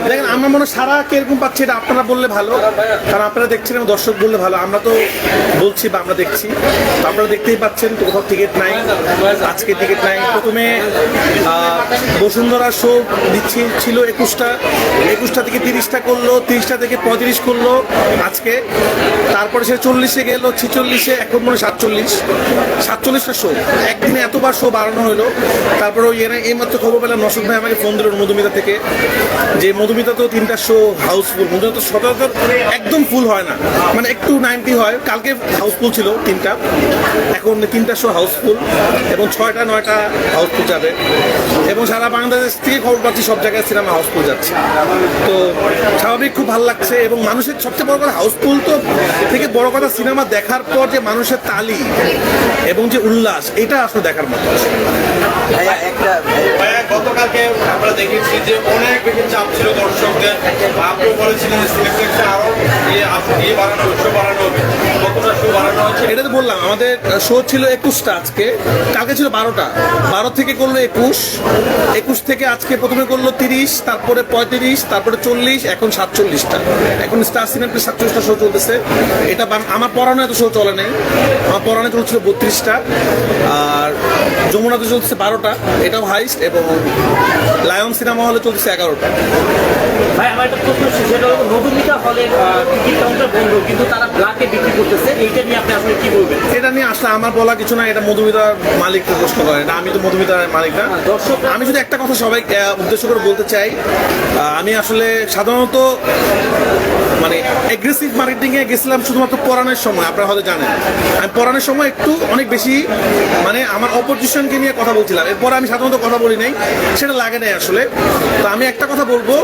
দেখেন আমার মনে হয় সারা কিরকম পাচ্ছে এটা আপনারা বললে ভালো, কারণ আপনারা দেখছেন এবং দর্শক বললে ভালো। আমরা তো বলছি বা আমরা দেখছি, আপনারা দেখতেই পাচ্ছেন কোথাও টিকিট নাই, আজকে টিকিট নাই। প্রথমে বসুন্ধরা শো দিচ্ছি ছিল 21টা থেকে 30টা করলো, 30টা থেকে 35 করলো আজকে, তারপরে সে 40-এ গেল, 46-এ, এখন মনে 47টা শো। একদিনে এতবার শো বাড়ানো হলো। তারপরে ওই এইমাত্র খবর পেলাম নসুদ ভাই আমাকে ফোন দিল মধুমিতা থেকে, যে মধুমিতা তো 3টা শো হাউসফুল। মধুমিতা তো সচরাচর একদম ফুল হয় না, মানে একটু 90 হয়। কালকে হাউসফুল ছিল 3টা, এখন 3টা শো হাউসফুল এবং 6টা-9টা হাউসফুল যাবে। এবং সারা বাংলাদেশ থেকে খবর পাচ্ছি সব জায়গায় সিনেমা হাউসফুল যাচ্ছে। তো স্বাভাবিক খুব ভালো লাগছে। এবং মানুষের সবচেয়ে বড় কথা হাউসফুল তো থেকে বড় কথা সিনেমা দেখার পর যে মানুষের তালি এবং যে উল্লাস, এটা আসলে দেখার মতো। গতকালকে আমরা দেখেছি যে অনেক বেশি চাপ ছিল দর্শকদের, আপনি বলেছিলেন যে সিলেক্টেডটা আরো বাড়ানো শো বাড়ানো হবে, কতটা শো বাড়ানো হচ্ছে? এটা তো বললাম আমাদের শো ছিল 21টা, আজকে কালকে ছিল 12টা, 12 থেকে করলো 21 থেকে আজকে প্রথমে করলো 30, তারপরে 35, তারপরে 40, এখন 47টা। এখন স্টার সিনেমাতে 47টা শো চলতেছে। এটা আমার পড়ানো এত শো চলে নেই, আমার পড়ানো চলছিল 32টা, আর যমুনাতে চলছে 12টা, এটাও হাইস্ট। এবং লায়ন সিনেমা হলে চলছে 11টা। ভাই আমার একটা প্রশ্ন, সেটা হলো মধুমিতা হলের টিকিট কাউন্টার বন্ধ, কিন্তু তারা ব্ল্যাকে বিক্রি করতেছে, এইটা নিয়ে আপনি আসলে কি বলবেন? এটা নিয়ে আসলে আমার বলা কিছু না, এটা মধুমিতার মালিককে প্রশ্ন করে, এটা আমি তো মধুমিতার মালিক না। দর্শক আমি শুধু একটা কথা সবাই উদ্দেশ্য করে বলতে চাই, আমি আসলে সাধারণত মানে এগ্রেসিভ মার্কেটিংয়ে গেছিলাম শুধুমাত্র পড়ানোর সময়। আপনারা হয়তো জানেন আমি পড়ানোর সময় একটু অনেক বেশি মানে আমার অপোজিশনকে নিয়ে কথা বলছিলাম, এরপরে আমি সাধারণত কথা বলি নাই, সেটা লাগে নাই আসলে। তো আমি একটা কথা বলবো,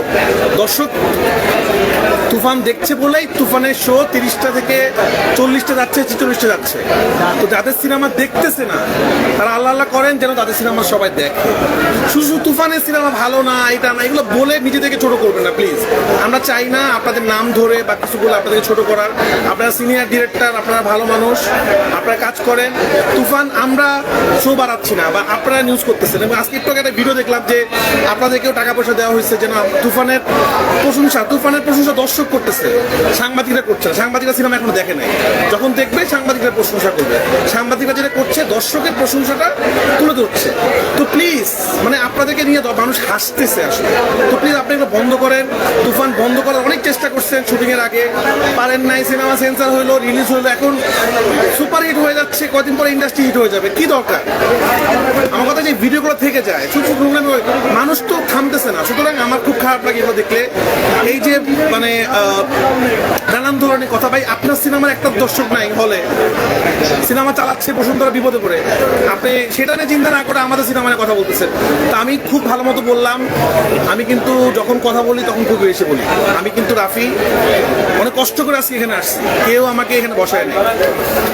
দর্শক তুফান দেখছে বলেই তুফানের শো 30টা থেকে 40টা যাচ্ছে, 46টা যাচ্ছে। তো যাদের সিনেমা দেখতেছে না তারা আল্লাহ আল্লাহ করেন যেন তাদের সিনেমা সবাই দেখে। শুধু তুফানের সিনেমা ভালো না, এটা না, এগুলো বলে নিজেদেরকে ছোট করবেন না প্লিজ। আমরা চাই না আপনাদের নাম ধরে বা কিছু বলে আপনাদেরকে ছোট করার। আপনারা সিনিয়র ডিরেক্টর, আপনারা ভালো মানুষ, আপনারা কাজ করেন। তুফান আমরা শো বাড়াচ্ছি না বা আপনারা নিউজ করতেছেন। এবং আজকে একটু একটা ভিডিও দেখলাম যে আপনাদেরকেও টাকা পয়সা দেওয়া হয়েছে যেন তুফানের প্রশংসা দর্শক করতেছে, সাংবাদিকরা করছে না। সাংবাদিকরা সিনেমা এখনো দেখে নাই, যখন দেখবে সাংবাদিকরা প্রশংসা করবে। সাংবাদিকরা যেটা করছে দর্শকের প্রশংসাটা তুলে ধরছে। তো প্লিজ মানে আপনাদেরকে নিয়ে মানুষ হাসতেছে আসলে। তো প্লিজ আপনি এগুলো বন্ধ করেন। তুফান বন্ধ করার অনেক চেষ্টা করছেন শুটিং এর আগে, পারেন নাই। সিনেমা সেন্সার হইলো, রিলিজ হইলো, এখন সুপার হিট হয়ে যাচ্ছে, কদিন পরে ইন্ডাস্ট্রি হিট হয়ে যাবে। কি দরকার? আমার কথা যে ভিডিওগুলো থেকে যায়, শুধু প্রবলেম মানুষ তো থামতেছে না। সুতরাং আমার খুব খারাপ লাগে এগুলো দেখলে। এই যে মানে নানান ধরনের কথা, ভাই আপনার সিনেমার একটা দর্শক নাই হলে, সিনেমা চালাচ্ছে বসুন্ধরা বিপদে পড়ে, আপনি সেটা নিয়ে চিন্তা না করে আমাদের সিনেমা নিয়ে কথা বলতেছেন। তা আমি খুব ভালো মতো বললাম, আমি কিন্তু যখন কথা বলি তখন খুব বেশি বলি। আমি কিন্তু রাফি অনেক কষ্ট করে আজকে এখানে আসছি, কেউ আমাকে এখানে বসায় নেই।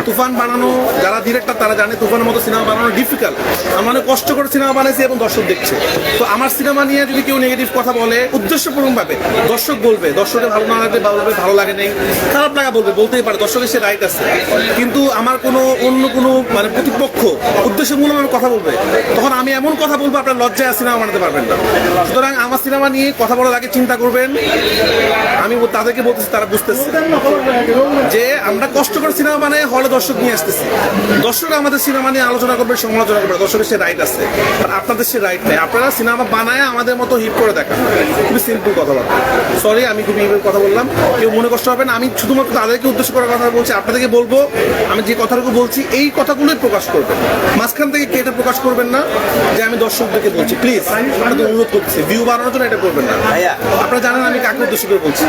তুফান বানানো যারা ডিরেক্টর তারা জানে তুফানের মতো সিনেমা বানানো ডিফিকাল্ট। আমরা অনেক কষ্ট করে সিনেমা বানাইছি এবং দর্শক দেখছে। তো আমার সিনেমা নিয়ে যদি কেউ নেগেটিভ কথা বলে উদ্দেশ্যপূর্ণভাবে, দর্শক বলবে, দর্শকের ভালো না লাগবে বলবে ভালো লাগে নেই, খারাপ লাগা বলবে, বলতেই পারে, দর্শকের সে রাইট আছে। কিন্তু আমার কোনো অন্য কোনো মানে প্রতিপক্ষ উদ্দেশ্যমূলকভাবে কথা বলবে, তখন আমি এমন কথা বলবো আপনার লজ্জায় সিনেমা বানাতে পারবেন না। সুতরাং আমার সিনেমা নিয়ে কথা বলার আগে চিন্তা করবেন। আমি তাদেরকে বলতেছি, তারা বুঝতেছে যে আমরা কষ্ট করে সিনেমা বানাই, হলে দর্শক নিয়ে আসতেছি। দর্শক আমাদের সিনেমা নিয়ে আলোচনা করবে, সমালোচনা করবে, দর্শকের সে রাইট আছে, আর আপনাদের সে রাইট নেই। আপনারা সিনেমা বানায় আমাদের মতো হিট করে দেখা, খুবই সিম্পল কথাবার্তা। সরি আমি খুবই কথা বললাম, কেউ মনে কষ্ট হবে না। আমি শুধুমাত্র তাদেরকে উদ্দেশ্য করার কথা বলছি। আপনাদেরকে বলবো আমি যে কথাগুলো বলছি এই কথাগুলোই প্রকাশ করবেন, মাঝখান থেকে কেটে প্রকাশ করবেন না যে আমি দর্শকদেরকে বলছি। প্লিজ আপনাদের অনুরোধ করছি, ভিউ বাড়ানোর জন্য এটা করবেন না। আপনারা জানেন আমি কাকে উদ্দেশ্য করে বলছি।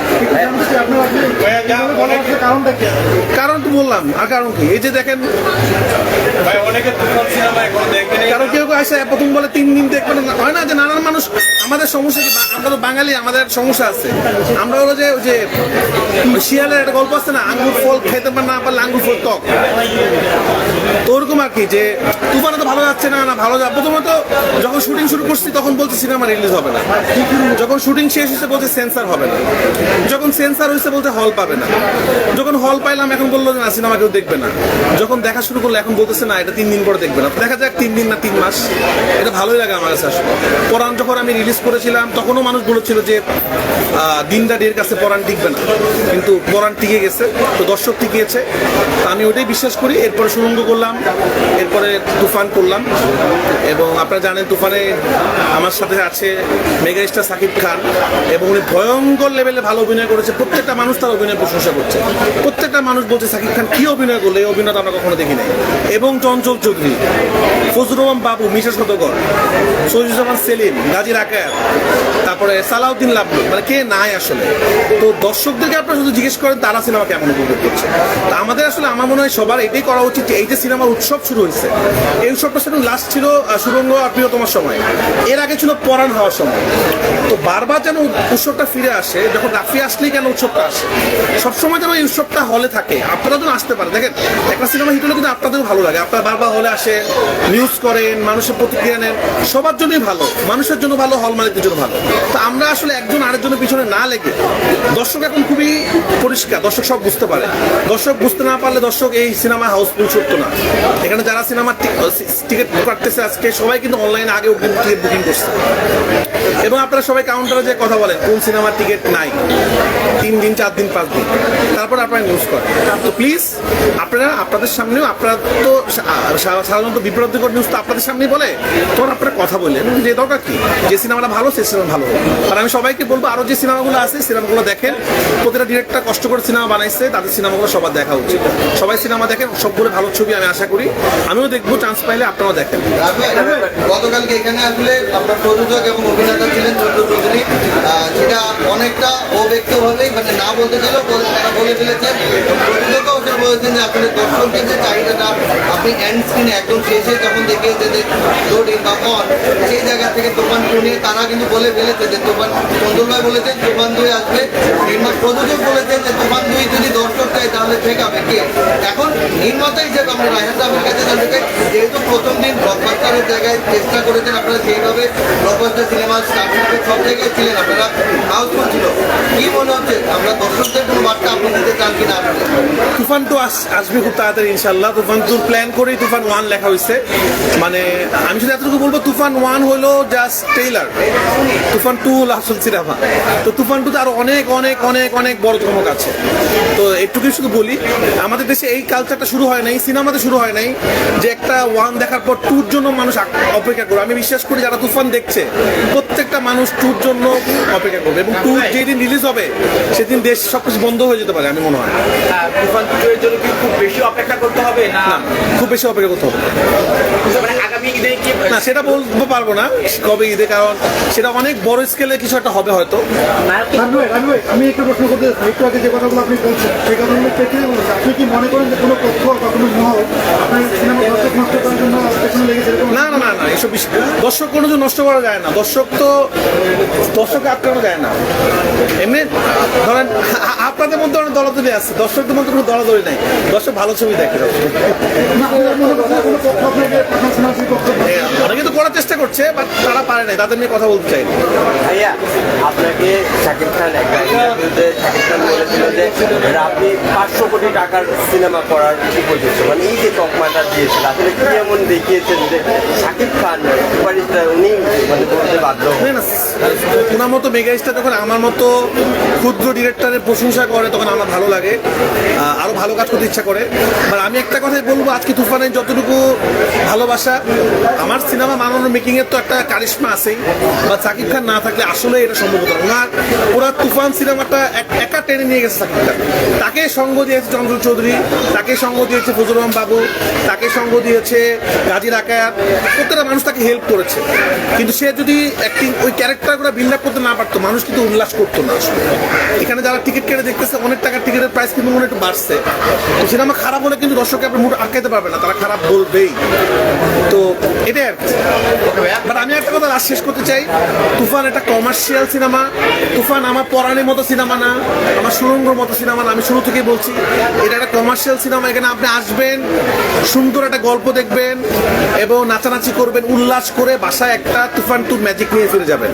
কারণ তো বললাম, আর কারণ কি? এই যে দেখেন, অনেকে তুফান সিনেমা এখন দেখেনি, কারণ কেউ এসে প্রথম বলে 3 দিন দেখবেন, হয় না যে নানান মানুষ, আমাদের সমস্যা কি, আমরা তো বাঙালি, আমাদের সমস্যা আছে। আমরা হলো যে ওই যে ওই শিয়ালের একটা গল্প আছে না, আঙ্গুর ফল খেতে না পারলে আঙ্গুর ফল টক, তো ওরকম আর কি। যে তুফানে তো ভালো যাচ্ছে না, ভালো যাবে। প্রথমত যখন শুটিং শুরু করছি তখন বলছে সিনেমা রিলিজ হবে না, যখন শুটিং শেষ হয়েছে বলছে সেন্সার হবে না, যখন সেন্সার হয়েছে বলছে হল পাবে না, যখন হল পাইলাম এখন বললো যে না সিনেমা কেউ দেখবে না, যখন দেখা শুরু করলো এখন বলতেছে না এটা 3 দিন পরে দেখবে না। দেখা যাক 3 দিন না 3 মাস, এটা ভালোই লাগে আমার কাছে আসলে। পরাণ যখন আমি রিলিজ করেছিলাম তখনও মানুষ বলেছিল যে দিনদার কাছে পরাণ টিকবে না, কিন্তু পরাণ টিকে গেছে, তো দর্শক টিকিয়েছে, তো আমি ওটাই বিশ্বাস করি। এরপরে সুরঙ্গ করলাম, এরপরে তুফান করলাম, এবং আপনারা জানেন তুফানে আমার সাথে আছে মেগা স্টার শাকিব খান, এবং উনি ভয়ঙ্কর লেভেলে ভালো অভিনয় করেছে। প্রত্যেকটা মানুষ তার অভিনয় প্রশংসা করছে, প্রত্যেকটা মানুষ বলছে শাকিব খান কি অভিনয় করলো, এই অভিনয় তো আমরা কখনো দেখি নাই। এবং চঞ্চল চৌধুরী, ফজলুর রহমান বাবু, মিশা সদগর, সৈয়দুজ্জামান সেলিম, গাজী রাকায়াত, তারপরে সালাউদ্দিন লাবলু, মানে কে নাই আসলে। তো দর্শকদেরকে আপনারা শুধু জিজ্ঞেস করেন তারা সিনেমা কেমন উপভোগ করছে। তো আমাদের আসলে আমার মনে হয় সবার এটাই করা উচিত যে এই যে সিনেমার উৎসব শুরু হয়েছে, এই উৎসবটা সেদিন লাস্ট ছিল সুরঙ্গ আর প্রিয়তমার সময়, এর আগে ছিল পরাণ হওয়ার সময়। তো বারবার যেন উৎসবটা ফিরে আসে, যখন রাফি আসলেই কেন উৎসবটা আসে, সবসময় যেন এই উৎসবটা হলে থাকে, আপনারা যেন আসতে পারে। দেখেন একটা সিনেমা হিট হলে কিন্তু আপনাদেরও ভালো লাগে, আপনারা বারবার হলে আসে, নিউজ করেন, মানুষের প্রতিক্রিয়া নেন, সবার জন্যই ভালো, মানুষের জন্য ভালো, হল মালিকদের জন্য ভালো। তো আমরা আসলে একজন আরেকজনের পিছনে না লেগে, দর্শক এখন খুবই পরিষ্কার, দর্শক সব বুঝতে পারে। দর্শক বুঝতে না পারলে দর্শক এই সিনেমা হাউসফুল ছুটতো না। এখানে যারা সিনেমার টিকিট কাটতেছে আজকে সবাই কিন্তু অনলাইনে আগে টিকিট বুকিং করছে, এবং আপনারা সবাই কাউন্টারে যে কথা বলেন কোন সিনেমার টিকিট নাই, 3 দিন 4 দিন 5 দিন, তারপর আপনারা নিউজ করেন। তো প্লিজ আপনারা আপনাদের সামনেও, আপনারা তো সাধারণত বিভ্রান্তিকর নিউজ তো আপনাদের সামনেই বলে, তখন আপনারা কথা বললেন যে দরকার কি, যে সিনেমাটা ভালো সেই সিনেমা ভালো। আর আমি সবাইকে বলবো আরও যে সিনেমাগুলো আছে সিনেমাগুলো দেখেন, প্রতিটা ডিরেক্টর কষ্ট করে সিনেমা বানাইছে, তাদের সিনেমাগুলো সবার দেখা উচিত। সবাই সিনেমা দেখেন, সবগুলো ভালো ছবি আমি আশা করি, আমিও দেখবো, চান্স পাইলে আপনারাও দেখেন। গতকালকে এখানে আসলে আপনার প্রযোজক এবং অভিনেতা ছিলেন চন্দ্র চৌধুরী, সেটা অনেকটা অব্যক্তভাবেই মানে না বলতে ছিল, তারা বলে ফেলেছেন। প্রযোজকও আসলে বলেছেন যে আসলে দর্শকের যে চাহিদাটা আপনি এন্ড স্ক্রিনে একদম শেষে যখন দেখিয়েছেন যে লোডিং বা অন, সেই জায়গা থেকে তুফান 2 নিয়ে তারা কিন্তু বলে ফেলেছে যে তুফান, চন্দন ভাই বলেছেন তুফান 2 আসবে, প্রযোজক বলেছেন যে তুফান 2 যদি দর্শক চায় তাহলে ঠেকাবে কে। এখন নির্মাতা হিসেবে আমরা রায়হান সাহেবের কাছে জানতে চাই, যেহেতু প্রথম দিন ব্লকবাস্টারের জায়গায় চেষ্টা করেছেন আপনারা, সেইভাবে ব্লকবাস্টার সিনেমা সার্টিফিকেট সব জায়গায় ছিলেন আপনারা, হাউসফুল ছিল, কি মনে হচ্ছে আমরা দর্শকদের কোনো বার্তা আপনি দিতে চান কিনা? তুফান 2 আসবে খুব তাড়াতাড়ি ইনশাল্লাহ। তুফান 2 প্ল্যান করেই তুফান 1 লেখা হয়েছে। মানে আমি শুধু এতটুকু বলবো, তুফান 1 হলো জাস্ট ট্রেইলার, তুফান 2 হলো আসল সিনেমা। তো তুফান 2 তে আরো অনেক অনেক অনেক অনেক বড় ধমক আছে। তো একটুকুই শুধু বলি, আমাদের দেশে এই কালচারটা শুরু হয় নাই, সিনেমাতে শুরু হয় নাই যে একটা 1 দেখার পর 2 জন্য মানুষ অপেক্ষা করবে। আমি বিশ্বাস করি যারা তুফান দেখছে প্রত্যেকটা মানুষ 2 জন্য অপেক্ষা করবে, এবং 2 যেদিন রিলিজ হবে সেদিন দেশ সবকিছু বন্ধ হয়ে যেতে পারে আমি মনে হয়। তুফান 2 এর জন্য কি খুব বেশি অপেক্ষা করতে হবে না? খুব বেশি অপেক্ষা করতে হবে মানে আগামী ঈদে কি না, সেটা বলতে পারবো না কবে ঈদে, কারণ সেটা অনেক বড় স্কেলে কিছু একটা হবে হয়তো। আমি একটু প্রশ্ন করতে চাই, একটু আগে যে কথাগুলো আপনি বলছেন সেই কথাগুলো প্রেক্ষিতে বলছেন, আপনি কি মনে করেন যে কোনো পক্ষ বা কোনো মহল আপনার সিনেমা দর্শক নষ্ট করার জন্য পেছনে লেগেছে? না না না না, এসব দর্শক কোনো কিছু নষ্ট করা যায় না, দর্শককে আটকানো যায় না। এমনি ধরেন আপনাদের মধ্যে অনেক দলাদলি আছে, দর্শকদের মধ্যে কোনো দলাদলি নাই, দর্শক ভালো ছবি দেখে। অনেকে তো করার চেষ্টা করছে, বাট তারা পারে নাই, তাদের নিয়ে কথা বলতে চাই না। ভাইয়া, আপনাকে শাকিব খান একটা ইন্টারভিউতে শাকিব খান বলেছিল যে আপনি 500 কোটি টাকার সিনেমা করার উপযুক্ত, মানে এই যে তকমাটা দিয়েছিল আসলে কি এমন দেখিয়েছেন যে শাকিব খান সুপারস্টার উনি মানে বলতে বাধ্য হন? না, ওনার মতো মেগা স্টার যখন আমার মতো ক্ষুদ্র ডিরেক্টরের প্রশংসা করে তখন আমার ভালো লাগে, আরো ভালো কাজ করতে ইচ্ছা করে। আর আমি একটা কথাই বলবো, আজকে তুফানের যতটুকু ভালোবাসা, আমার সিনেমা বানানোর মেকিং এর তো একটা কারিশমা আছেই, বা শাকিব খান না থাকলে আসলে এটা সম্ভব হতো না। ওরা তুফান সিনেমাটা একা টেনে নিয়ে গেছে শাকিব খান, তাকে সঙ্গ দিয়েছে চন্দ্র চৌধুরী, তাকে সঙ্গ দিয়েছে ফজলুর রহমান বাবু, তাকে সঙ্গ দিয়েছে গাজী রাকায়াত, প্রত্যেকটা মানুষ তাকে হেল্প করেছে। কিন্তু সে যদি অ্যাক্টিং ওই ক্যারেক্টারগুলো বিল্ড আপ করতে না পারতো, মানুষ কিন্তু উল্লাস করতো না আসলে। এখানে যারা টিকিট কেটে দেখতেছে অনেক টাকার টিকিটের প্রাইস কিন্তু মনে একটু বাড়ছে, তো সিনেমা খারাপ হলে কিন্তু দর্শককে আপনি মুড আটকাইতে পারবে না, তারা খারাপ বলবেই। তো এটাই আর কি। বাট আমি একটা কথা লাস্ট শেষ করতে চাই, তুফান একটা কমার্শিয়াল সিনেমা, তুফান আমার পরাণের মতো সিনেমা না, আমার সুরঙ্গর মতো সিনেমা না, আমি শুরু থেকেই বলছি এটা একটা কমার্শিয়াল সিনেমা। এখানে আপনি আসবেন, সুন্দর একটা গল্প দেখবেন এবং নাচানাচি করবেন, উল্লাস করে বাসায় একটা তুফান 2 ম্যাজিক নিয়ে ফিরে যাবেন।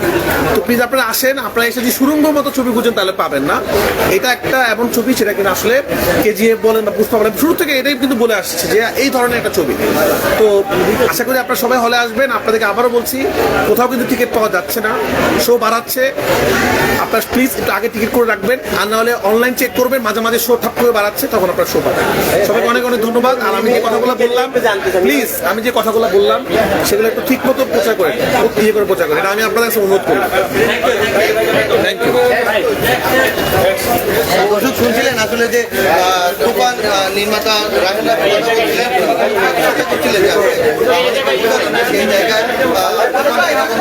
তো প্লিজ আপনারা আসেন, আপনারা এসে যদি সুরঙ্গর মতো ছবি খুঁজেন তাহলে পাবেন না। এটা একটা এমন ছবি সেটা কিনা আসলে কেজিএফ বলেন বা পুষ্পা বলেন, শুরু থেকে এটাই কিন্তু বলে আসছে যে এই ধরনের একটা ছবি। তো আশা করি আপনারা সবাই হলে আসবেন। আপনাদেরকে আবারও বলছি, কোথাও কিন্তু টিকিট পাওয়া যাচ্ছে না, শো বাড়াচ্ছে, আপনারা প্লিজ একটু আগে টিকিট করে রাখবেন, আর না হলে অনলাইন চেক করবেন, মাঝে মাঝে শো ঠাপ করে বাড়াচ্ছে, তখন আপনারা শো পাবেন। সবাইকে অনেক অনেক ধন্যবাদ। আর আমি যে কথাগুলো বললাম, প্লিজ আমি যে কথাগুলো বললাম সেগুলো একটু ঠিক মতো প্রচার করেন, খুব ইয়ে করে প্রচার করেন, এটা আমি আপনাদের কাছে অনুরোধ করি। Thank you. দর্শক শুনছিলেন আসলে যে তুফান নির্মাতা রাহেলা কথা বলছিলেন, করছিলেন যে আসলে সেই জায়গায় তুফান এরকম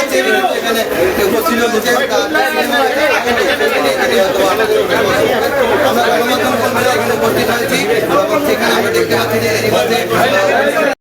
করছে কিন্তু সেখানে উপস্থিত হয়েছে আমরা গণমাধ্যম কর্মীরা এখানে উপস্থিত হয়েছি এবং সেখানে আমরা দেখতে পাচ্ছি যে এরই মধ্যে